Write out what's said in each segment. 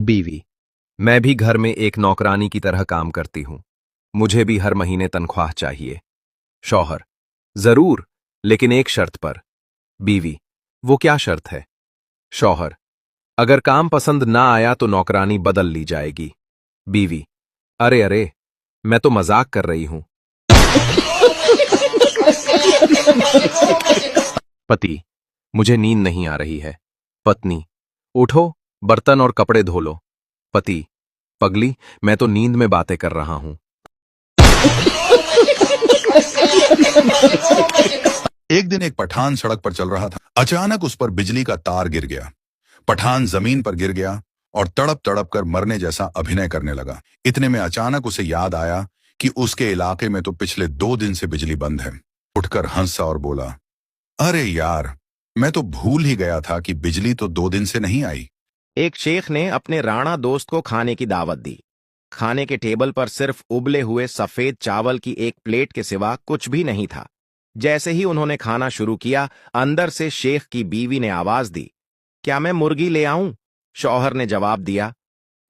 बीवी। मैं भी घर में एक नौकरानी की तरह काम करती हूं। मुझे भी हर महीने तनख्वाह चाहिए। शौहर। जरूर, लेकिन एक शर्त पर। बीवी। वो क्या शर्त है? शौहर। अगर काम पसंद ना आया तो नौकरानी बदल ली जाएगी। बीवी। अरे अरे, मैं तो मजाक कर रही हूं। पति। मुझे नींद नहीं आ रही है। पत्नी। उठो, बर्तन और कपड़े धो लो। पति। पगली, मैं तो नींद में बातें कर रहा हूं। एक दिन एक पठान सड़क पर चल रहा था। अचानक उस पर बिजली का तार गिर गया। पठान जमीन पर गिर गया और तड़प तड़प कर मरने जैसा अभिनय करने लगा। इतने में अचानक उसे याद आया कि उसके इलाके में तो पिछले 2 दिन से बिजली बंद है। उठकर हंसा और बोला, अरे यार, मैं तो भूल ही गया था कि बिजली तो 2 दिन से नहीं आई। एक शेख ने अपने राणा दोस्त को खाने की दावत दी। खाने के टेबल पर सिर्फ उबले हुए सफेद चावल की एक प्लेट के सिवा कुछ भी नहीं था। जैसे ही उन्होंने खाना शुरू किया, अंदर से शेख की बीवी ने आवाज दी, क्या मैं मुर्गी ले आऊं? शौहर ने जवाब दिया,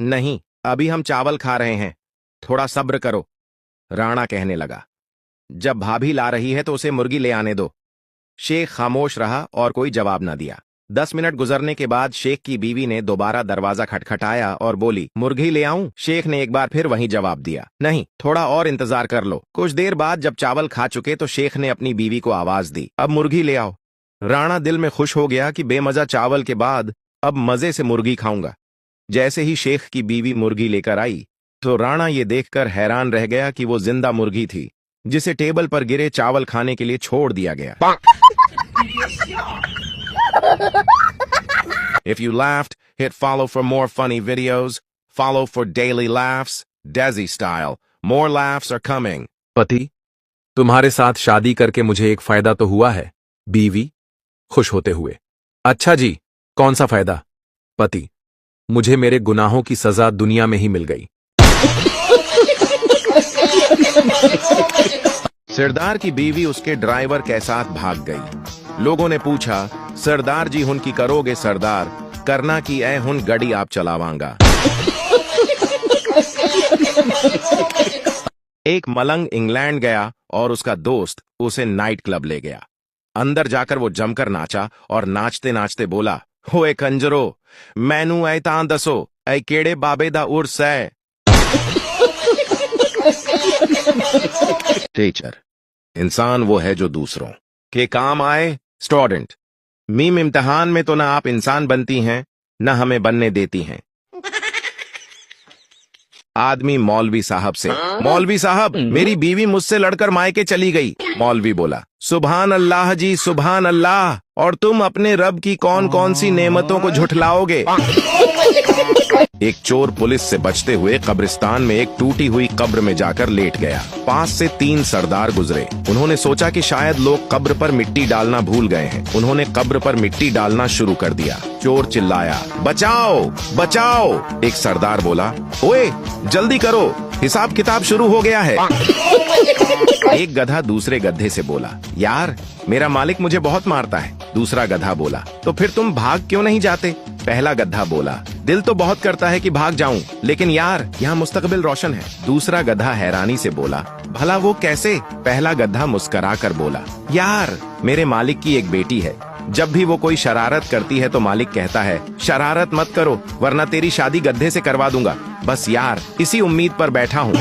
नहीं, अभी हम चावल खा रहे हैं, थोड़ा सब्र करो। राणा कहने लगा, जब भाभी ला रही है तो उसे मुर्गी ले आने दो। शेख खामोश रहा और कोई जवाब न दिया। 10 मिनट गुजरने के बाद शेख की बीवी ने दोबारा दरवाजा खटखटाया और बोली, मुर्गी ले आऊं? शेख ने एक बार फिर वही जवाब दिया, नहीं, थोड़ा और इंतजार कर लो। कुछ देर बाद जब चावल खा चुके तो शेख ने अपनी बीवी को आवाज दी, अब मुर्गी ले आओ। राणा दिल में खुश हो गया कि बेमजा चावल के बाद अब मजे से मुर्गी खाऊंगा। जैसे ही शेख की बीवी मुर्गी लेकर आई तो राणा ये देखकर हैरान रह गया कि वो जिंदा मुर्गी थी, जिसे टेबल पर गिरे चावल खाने के लिए छोड़ दिया गया। If you laughed, hit follow for more funny videos. Follow for daily laughs. Desi style. More laughs are coming. पति। तुम्हारे साथ शादी करके मुझे एक फायदा तो हुआ है। बीवी खुश होते हुए, अच्छा जी, कौन सा फायदा? पति। मुझे मेरे गुनाहों की सजा दुनिया में ही मिल गई। सरदार की बीवी उसके ड्राइवर के साथ भाग गई। लोगों ने पूछा, सरदार जी हुन की करोगे सरदार, करना की ऐ हुन गड़ी आप चलावांगा। एक मलंग इंग्लैंड गया और उसका दोस्त उसे नाइट क्लब ले गया। अंदर जाकर वो जमकर नाचा और नाचते नाचते बोला, होए कंजरो, मैनू ऐ तां दसो, ऐ केड़े बाबे दा उर्स है। टीचर। इंसान वो है जो दूसरों के काम आए। स्टूडेंट। मीम इम्तिहान में तो ना आप इंसान बनती हैं, ना हमें बनने देती हैं। आदमी मौलवी साहब से, मौलवी साहब, मेरी बीवी मुझसे लड़कर मायके चली गई। मौलवी बोला, सुभान अल्लाह जी, सुभान अल्लाह, और तुम अपने रब की कौन कौन सी नेमतों को झुठलाओगे। एक चोर पुलिस से बचते हुए कब्रिस्तान में एक टूटी हुई कब्र में जाकर लेट गया। पास से 3 सरदार गुजरे। उन्होंने सोचा कि शायद लोग कब्र पर मिट्टी डालना भूल गए हैं। उन्होंने कब्र पर मिट्टी डालना शुरू कर दिया। चोर चिल्लाया, बचाओ बचाओ। एक सरदार बोला, ओए जल्दी करो, हिसाब किताब शुरू हो गया है। एक गधा दूसरे गधे से बोला, यार मेरा मालिक मुझे बहुत मारता है। दूसरा गधा बोला, तो फिर तुम भाग क्यों नहीं जाते? पहला गधा बोला, दिल तो बहुत करता है कि भाग जाऊं, लेकिन यार यहाँ मुस्तकबिल रोशन है। दूसरा गधा हैरानी से बोला, भला वो कैसे? पहला गधा मुस्करा कर बोला, यार मेरे मालिक की एक बेटी है, जब भी वो कोई शरारत करती है तो मालिक कहता है, शरारत मत करो वरना तेरी शादी गधे से करवा दूंगा। बस यार इसी उम्मीद पर बैठा हूँ।